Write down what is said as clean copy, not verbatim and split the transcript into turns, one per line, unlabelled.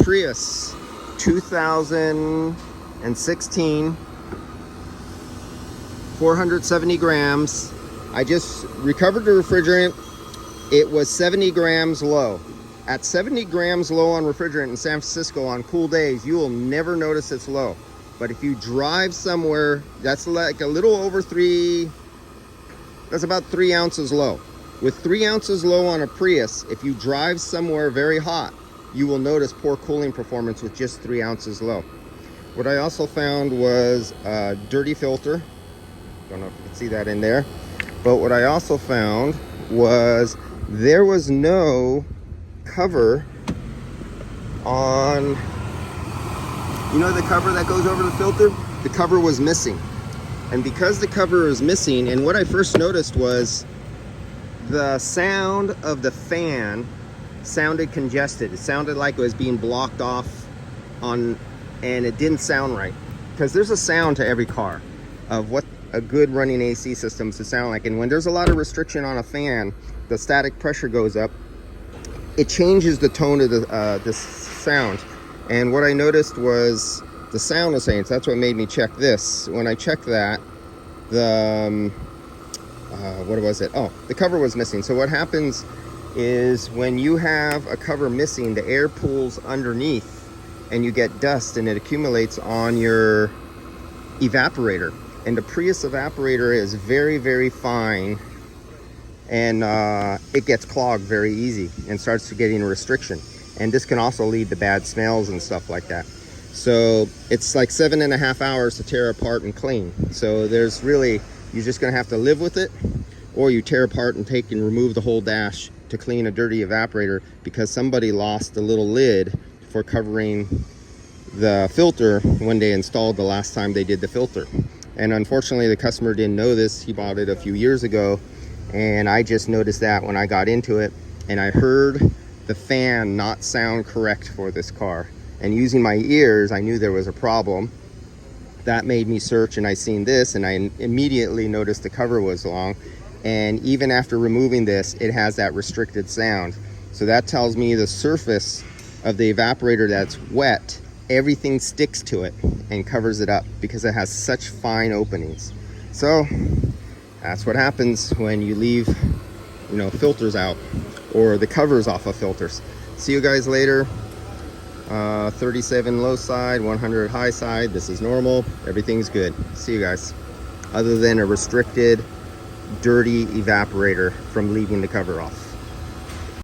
Prius 2016, 470 grams. I just recovered the refrigerant. It was 70 grams low. At 70 grams low on refrigerant in San Francisco on cool days, you will never notice it's low. But if you drive somewhere, that's like a little over that's about 3 ounces low. With 3 ounces low on a Prius, if you drive somewhere very hot, you will notice poor cooling performance with just 3 ounces low. What I also found was a dirty filter. Don't know if you can see that in there. But what I also found was there was no cover on, you know, the cover that goes over the filter? The cover was missing. And because the cover is missing, and what I first noticed was the sound of the fan sounded congested. It sounded like it was being blocked off and it didn't sound right. Because there's a sound to every car of what a good running AC system to sound like. And when there's a lot of restriction on a fan, the static pressure goes up. It changes the tone of the sound. And what I noticed was the sound was saying, so that's what made me check this. When I checked that, what was it? Oh, the cover was missing. So what happens is when you have a cover missing, the air pools underneath and you get dust and it accumulates on your evaporator. And the Prius evaporator is very, very fine, and it gets clogged very easy and starts to getting a restriction. And this can also lead to bad smells and stuff like that. So it's like 7.5 hours to tear apart and clean. So there's really, you're just gonna have to live with it, or you tear apart and take and remove the whole dash to clean a dirty evaporator because somebody lost the little lid for covering the filter when they installed the last time they did the filter. And unfortunately, the customer didn't know this. He bought it a few years ago, and I just noticed that when I got into it, and I heard the fan not sound correct for this car. And using my ears, I knew there was a problem. That made me search, and I seen this, and I immediately noticed the cover was long. And even after removing this, it has that restricted sound. So that tells me the surface of the evaporator that's wet, everything sticks to it and covers it up because it has such fine openings. So that's what happens when you leave, you know, filters out or the covers off of filters. See you guys later. 37 low side, 100 high side. This is normal. Everything's good. See you guys. Other than a restricted, dirty evaporator from leaving the cover off.